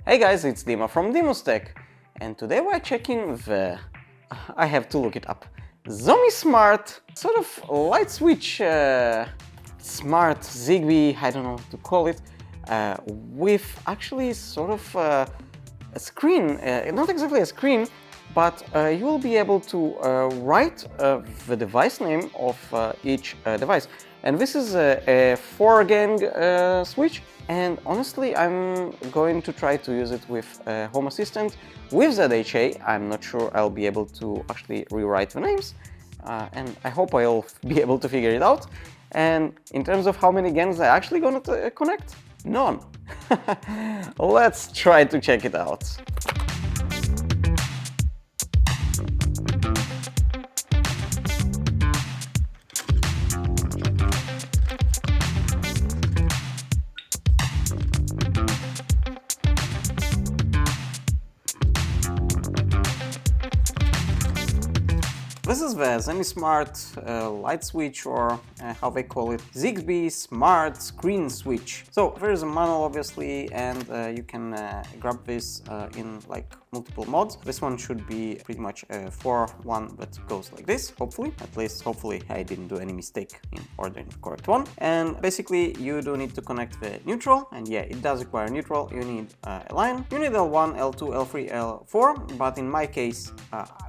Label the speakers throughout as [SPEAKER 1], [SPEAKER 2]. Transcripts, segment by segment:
[SPEAKER 1] Hey guys, it's Dima from Tech, and today we're checking the... I have to look it up. Zemismart, sort of light switch, smart Zigbee, I don't know what to call it, with actually sort of a screen, not exactly a screen, but you will be able to write the device name of each device. And this is a 4-gang switch, and honestly I'm going to try to use it with Home Assistant with ZHA. I'm not sure I'll be able to actually rewrite the names, and I hope I'll be able to figure it out. And in terms of how many gangs I'm actually going to connect, none. Let's try to check it out. This is the Zemismart light switch, or how they call it, Zigbee Smart Screen Switch. So there is a manual obviously, and you can grab this in like multiple modes. This one should be pretty much a 4-1 that goes like this, hopefully. At least hopefully I didn't do any mistake in ordering the correct one. And basically you do need to connect the neutral, and yeah, it does require neutral. You need a line. You need L1, L2, L3, L4, but in my case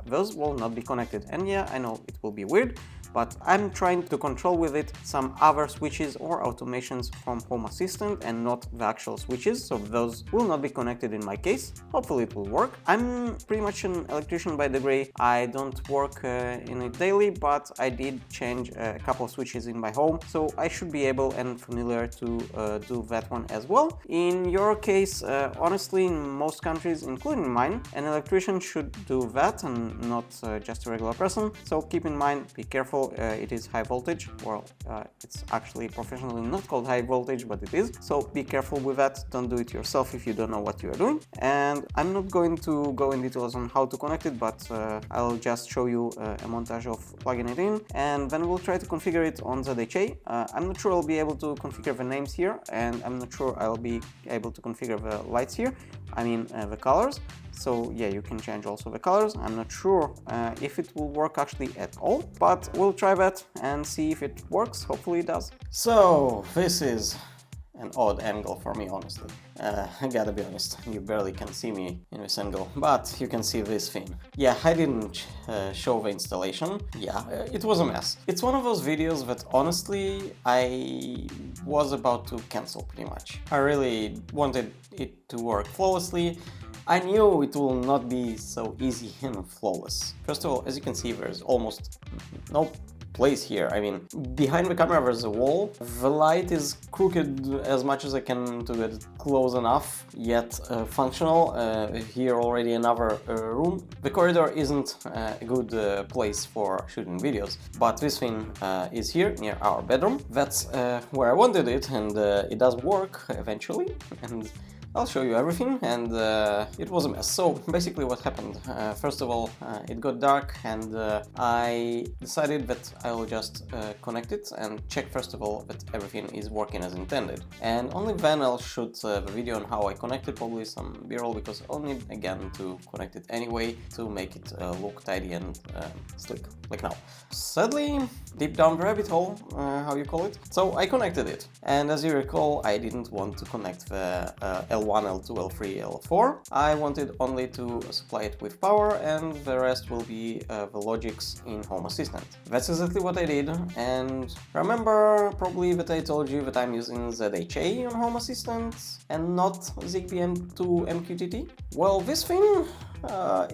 [SPEAKER 1] those will not be connected. And yeah, I know it will be weird, but I'm trying to control with it some other switches or automations from Home Assistant and not the actual switches, so those will not be connected in my case. Hopefully it will work. I'm pretty much an electrician by degree. I don't work in it daily, but I did change a couple of switches in my home, so I should be able and familiar to do that one as well. In your case, honestly, in most countries, including mine, an electrician should do that and not just a regular person, so keep in mind, be careful. It is high voltage. Well, it's actually professionally not called high voltage, but it is. So be careful with that. Don't do it yourself if you don't know what you are doing. And I'm not going to go in details on how to connect it, but I'll just show you a montage of plugging it in, and then we'll try to configure it on ZHA. I'm not sure I'll be able to configure the names here, and I'm not sure I'll be able to configure the lights here. I mean the colors. So yeah, you can change also the colors. I'm not sure if it will work actually at all, but we'll try that and see if it works. Hopefully it does. So this is an odd angle for me, honestly. I gotta be honest, you barely can see me in this angle, but you can see this thing. Yeah, I didn't show the installation. Yeah, it was a mess. It's one of those videos that honestly I was about to cancel pretty much. I really wanted it to work flawlessly. I knew it will not be so easy and flawless. First of all, as you can see, there's almost no place here. I mean, behind the camera there's a wall. The light is crooked as much as I can to get close enough, yet functional. Here already another room. The corridor isn't a good place for shooting videos, but this thing is here near our bedroom. That's where I wanted it, and it does work eventually. And I'll show you everything, and it was a mess. So basically what happened, first of all, it got dark, and I decided that I'll just connect it and check first of all that everything is working as intended. And only then I'll shoot the video on how I connected, probably some b-roll, because I'll need again to connect it anyway to make it look tidy and slick, like now. Sadly, deep down the rabbit hole, how you call it. So I connected it, and as you recall, I didn't want to connect the L1, L2, L3, L4. I wanted only to supply it with power, and the rest will be the logics in Home Assistant. That's exactly what I did, and remember probably that I told you that I'm using ZHA on Home Assistant and not Zigbee M2 MQTT? Well, this thing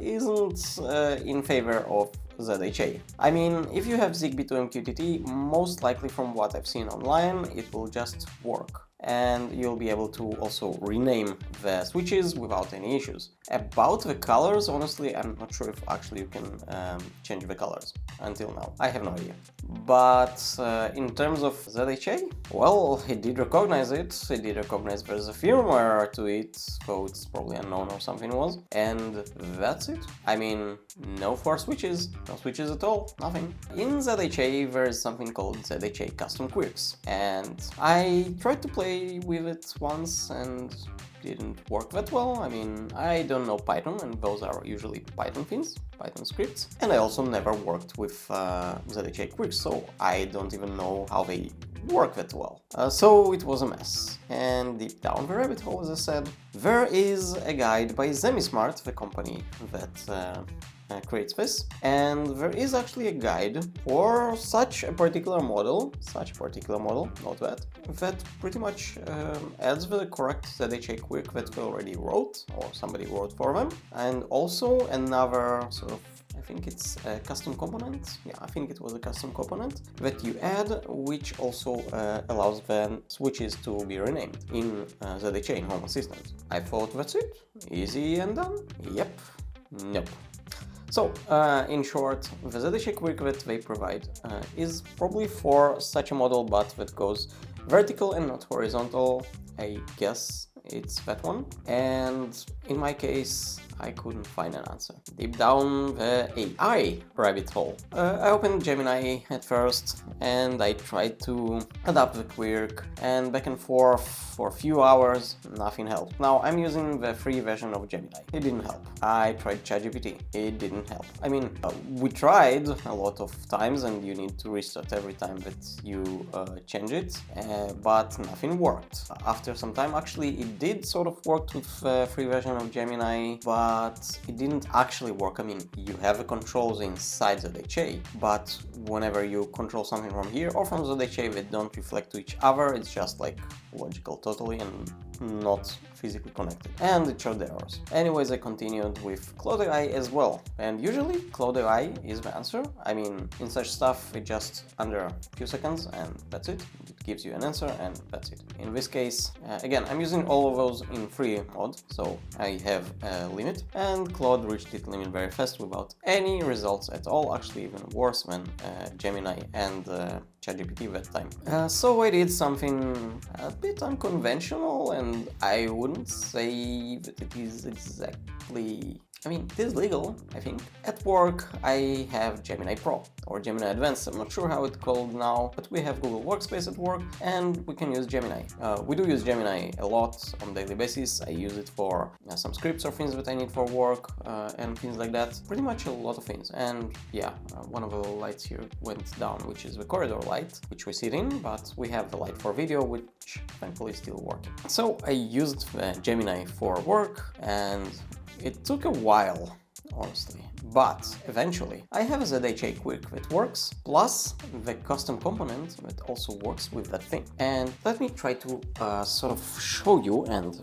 [SPEAKER 1] isn't in favor of ZHA. I mean, if you have Zigbee to MQTT, most likely from what I've seen online, it will just work. And you'll be able to also rename the switches without any issues. About the colors, honestly, I'm not sure if actually you can change the colors until now. I have no idea. But in terms of ZHA, well, it did recognize it. It did recognize there's a firmware error to it, so it's probably unknown or something was. And that's it. I mean, no 4 switches, no switches at all, nothing. In ZHA, there is something called ZHA Custom Quirks. And I tried to play play with it once and didn't work that well. I mean, I don't know Python, and those are usually Python things, Python scripts. And I also never worked with ZHA Quirks, so I don't even know how they work that well. So it was a mess. And deep down the rabbit hole, as I said, there is a guide by Zemismart, the company that creates this, and there is actually a guide for such a particular model, not that pretty much adds the correct ZHA quirk that they already wrote, or somebody wrote for them, and also another sort of, I think it's a custom component. Yeah, I think it was a custom component that you add, which also allows the switches to be renamed in ZHA, in Home Assistant. I thought that's it. Easy and done? Yep. Nope. So, in short, the ZHA quirk that they provide is probably for such a model, but that goes vertical and not horizontal. I guess it's that one. And in my case, I couldn't find an answer. Deep down the AI rabbit hole. I opened Gemini at first and I tried to adapt the quirk, and back and forth for a few hours, nothing helped. Now I'm using the free version of Gemini. It didn't help. I tried ChatGPT. It didn't help. I mean, we tried a lot of times and you need to restart every time that you change it, but nothing worked. After some time, actually, it did sort of work with the free version of Gemini, but it didn't actually work. I mean, you have the controls inside ZHA, but whenever you control something from here or from ZHA, they don't reflect to each other. It's just like logical totally and not physically connected, and it showed errors. Anyways, I continued with Cloud AI as well, and usually Cloud AI is the answer. I mean, in such stuff, it just under a few seconds and that's it. It gives you an answer and that's it. In this case, again, I'm using all of those in free mode, so I have a limit, and Claude reached its limit very fast without any results at all, actually even worse than Gemini and ChatGPT that time. So I did something a bit unconventional, and I wouldn't say that it is exactly... I mean, it is legal, I think. At work, I have Gemini Pro or Gemini Advanced. I'm not sure how it's called now, but we have Google Workspace at work and we can use Gemini. We do use Gemini a lot on a daily basis. I use it for some scripts or things that I need for work and things like that. Pretty much a lot of things. And yeah, one of the lights here went down, which is the corridor light, which we sit in, but we have the light for video, which thankfully is still working. So I used Gemini for work, and it took a while, honestly, but eventually I have a ZHA quirk that works, plus the custom component that also works with that thing. And let me try to sort of show you, and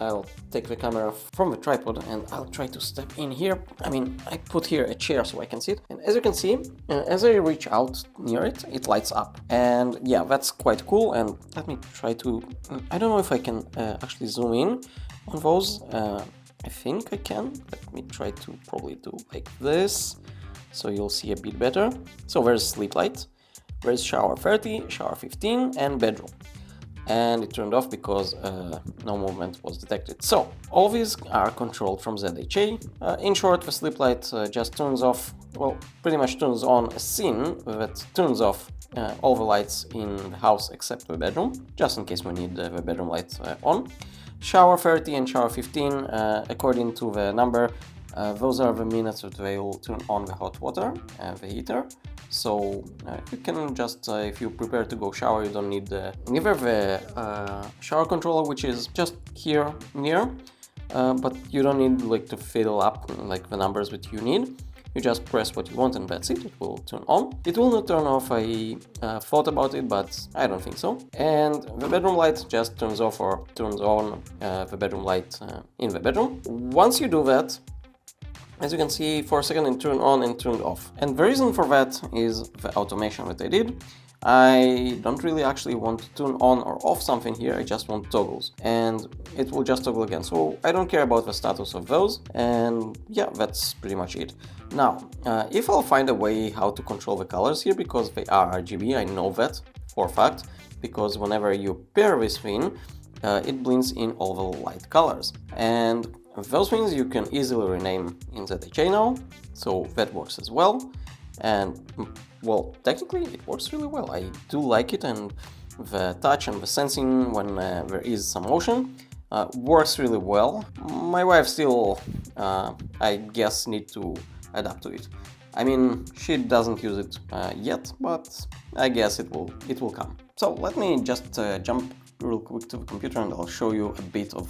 [SPEAKER 1] I'll take the camera from the tripod and I'll try to step in here. I mean, I put here a chair so I can sit, and as you can see, as I reach out near it, it lights up. And yeah, that's quite cool. And let me try to, I don't know if I can actually zoom in on those. I think I can. Let me try to probably do like this, so you'll see a bit better. So there's sleep light, there's shower 30, shower 15, and bedroom. And it turned off because no movement was detected. So all these are controlled from ZHA. In short, the sleep light just turns off, well, pretty much turns on a scene that turns off all the lights in the house except the bedroom, just in case we need the bedroom light on. Shower 30 and shower 15, according to the number, those are the minutes that they will turn on the hot water and the heater. So you can just, if you prepare to go shower, you don't need neither the shower controller, which is just here near, but you don't need like to fill up like the numbers that you need. You just press what you want and that's it, it will turn on. It will not turn off, I thought about it, but I don't think so. And the bedroom light just turns off or turns on the bedroom light in the bedroom. Once you do that, as you can see, for a second it turned on and turned off. And the reason for that is the automation that I did. I don't really actually want to turn on or off something here, I just want toggles, and it will just toggle again. So I don't care about the status of those, and yeah, that's pretty much it. Now, if I'll find a way how to control the colors here, because they are RGB, I know that for a fact, because whenever you pair this thing, it blends in all the light colors. And those things you can easily rename in ZHA now, so that works as well. And well, technically it works really well. I do like it, and the touch and the sensing when there is some motion. Works really well. My wife still, I guess, need to adapt to it. I mean, she doesn't use it yet, but I guess it will come. So let me just jump real quick to the computer and I'll show you a bit of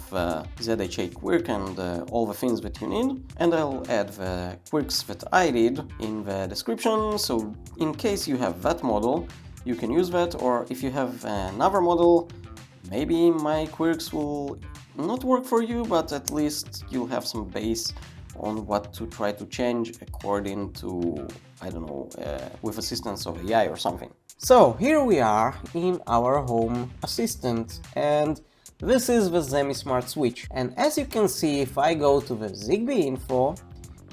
[SPEAKER 1] ZHA Quirk and all the things that you need. And I'll add the quirks that I did in the description, so in case you have that model, you can use that, or if you have another model, maybe my quirks will not work for you, but at least you'll have some base on what to try to change according to, I don't know, with assistance of AI or something. So here we are in our home assistant, and this is the Zemismart switch. And as you can see, if I go to the Zigbee info,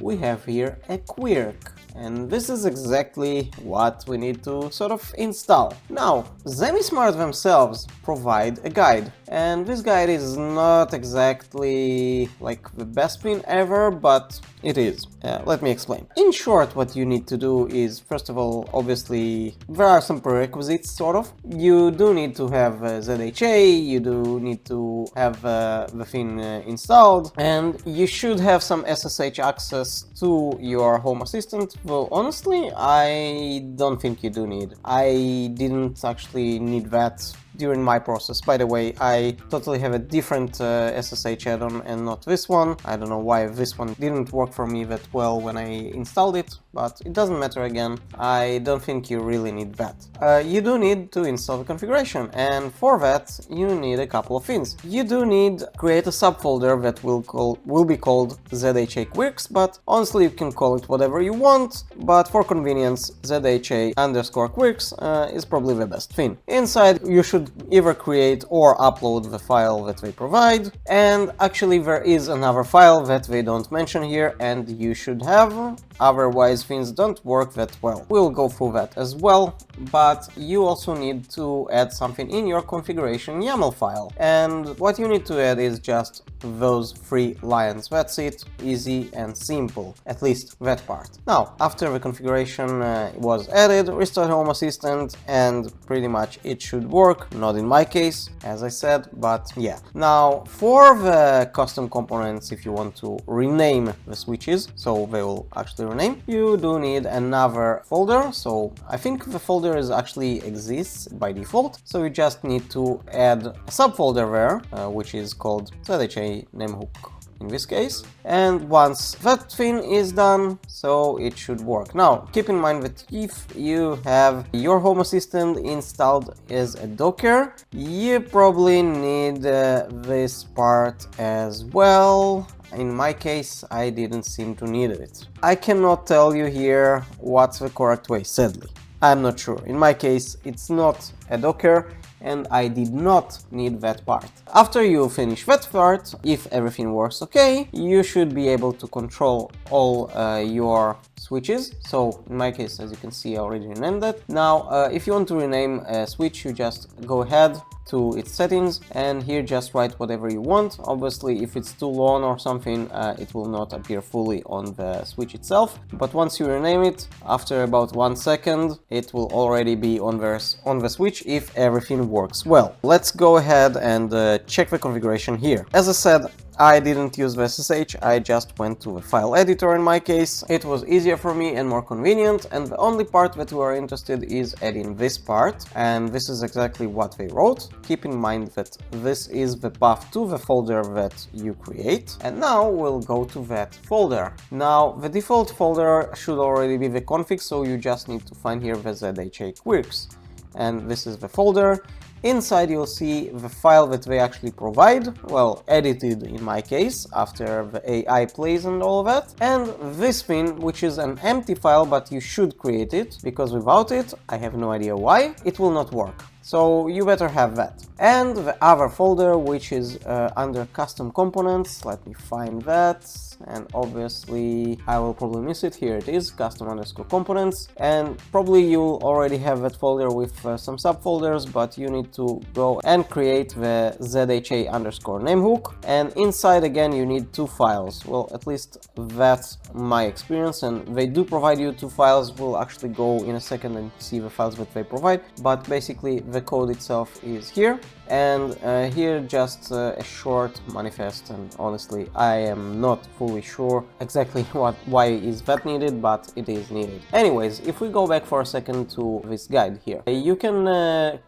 [SPEAKER 1] we have here a quirk. And this is exactly what we need to sort of install. Now, Zemismart themselves provide a guide, and this guide is not exactly like the best thing ever, but it is. Let me explain. In short, what you need to do is, first of all, obviously, there are some prerequisites, sort of. You do need to have ZHA, you do need to have the thing installed, and you should have some SSH access to your home assistant. Well, honestly, I don't think you do need. I didn't actually need that during my process. By the way, I totally have a different SSH add-on and not this one. I don't know why this one didn't work for me that well when I installed it, but it doesn't matter again. I don't think you really need that. You do need to install the configuration, and for that you need a couple of things. You do need to create a subfolder that will be called ZHA Quirks, but honestly you can call it whatever you want, but for convenience ZHA_Quirks is probably the best thing. Inside you should either create or upload the file that they provide, and actually there is another file that they don't mention here and you should have, otherwise things don't work that well. We'll go through that as well, but you also need to add something in your configuration YAML file, and what you need to add is just those 3 lines. That's it, easy and simple, at least that part. Now, after the configuration was added, restart Home Assistant and pretty much it should work. Not in my case, as I said, but yeah. Now, for the custom components, if you want to rename the switches, so they will actually rename, you do need another folder. So I think the folder actually exists by default, so you just need to add a subfolder there, which is called ZHA namehook in this case, and once that thing is done, so it should work. Now, keep in mind that if you have your Home Assistant installed as a Docker, you probably need this part as well. In my case, I didn't seem to need it. I cannot tell you here what's the correct way, sadly. I'm not sure. In my case, it's not a Docker, and I did not need that part. After you finish that part, if everything works okay, you should be able to control all your switches. So in my case, as you can see, I already renamed that. Now, if you want to rename a switch, you just go ahead to its settings and here just write whatever you want. Obviously, if it's too long or something, it will not appear fully on the switch itself, but once you rename it, after about 1 second, it will already be on the switch if everything works well. Let's go ahead and check the configuration here. As I said, I didn't use the SSH, I just went to the file editor in my case. It was easier for me and more convenient, and the only part that we are interested is adding this part, and this is exactly what they wrote. Keep in mind that this is the path to the folder that you create, and now we'll go to that folder. Now, the default folder should already be the config, so you just need to find here the ZHA Quirks, and this is the folder. Inside you'll see the file that they actually provide, well, edited in my case, after the AI plays and all of that, and this thing, which is an empty file, but you should create it, because without it, I have no idea why, it will not work. So you better have that. And the other folder, which is under custom components, let me find that, and obviously I will probably miss it. Here it is, custom_components, and probably you'll already have that folder with some subfolders, but you need to go and create the ZHA_namehook, and inside again you need 2 files. Well, at least that's my experience, and they do provide you 2 files. We'll actually go in a second and see the files that they provide, but basically the code itself is here, and here just a short manifest, and honestly I am not fully sure exactly why is that needed, but it is needed. Anyways, if we go back for a second to this guide here, you can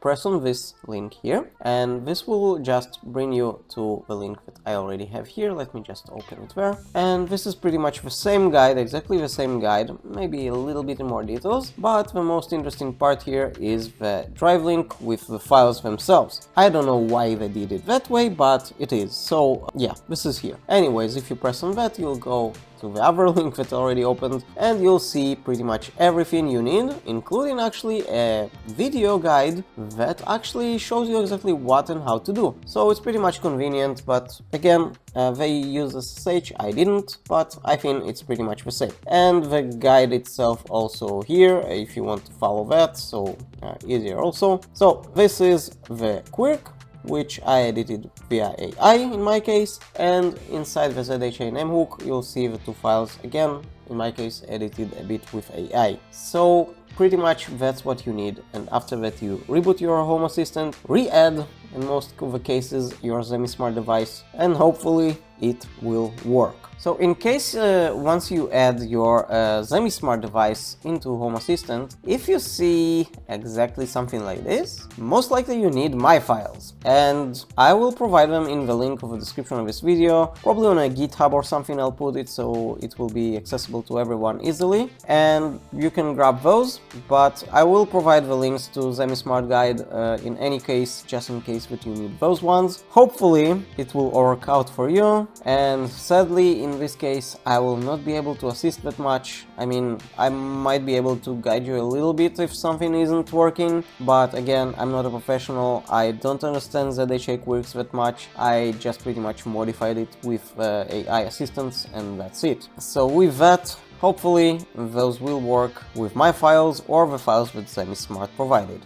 [SPEAKER 1] press on this link here, and this will just bring you to the link that I already have here. Let me just open it there, and this is pretty much the same guide, exactly the same guide, maybe a little bit more details, but the most interesting part here is the drive link with the files themselves. I don't know why they did it that way, but it is. So yeah, this is here. Anyways, if you press on that, you'll go to the other link that already opened, and you'll see pretty much everything you need, including actually a video guide that actually shows you exactly what and how to do. So it's pretty much convenient, but again, they use SSH, I didn't, but I think it's pretty much the same. And the guide itself also here, if you want to follow that, so easier also. So this is the quirk, which I edited via AI in my case, and inside the ZHA name hook you'll see the two files, again in my case edited a bit with AI. So pretty much that's what you need, and after that you reboot your Home Assistant, re-add in most of the cases your Zemismart device, and hopefully it will work. So in case once you add your Zemismart device into Home Assistant, if you see exactly something like this, most likely you need my files, and I will provide them in the link of the description of this video, probably on a GitHub or something. I'll put it so it will be accessible to everyone easily, and you can grab those, but I will provide the links to Zemismart guide in any case, just in case that you need those ones. Hopefully it will work out for you, and sadly in this case I will not be able to assist that much. I mean, I might be able to guide you a little bit if something isn't working, but again, I'm not a professional, I don't understand ZHA Quirks that much, I just pretty much modified it with AI assistants, and that's it. So with that, hopefully those will work with my files or the files that Zemismart provided.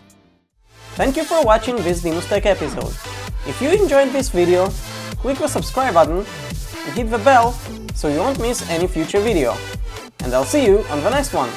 [SPEAKER 1] Thank you for watching this Linus Tech episode. If you enjoyed this video, click the subscribe button and hit the bell so you won't miss any future video. And I'll see you on the next one.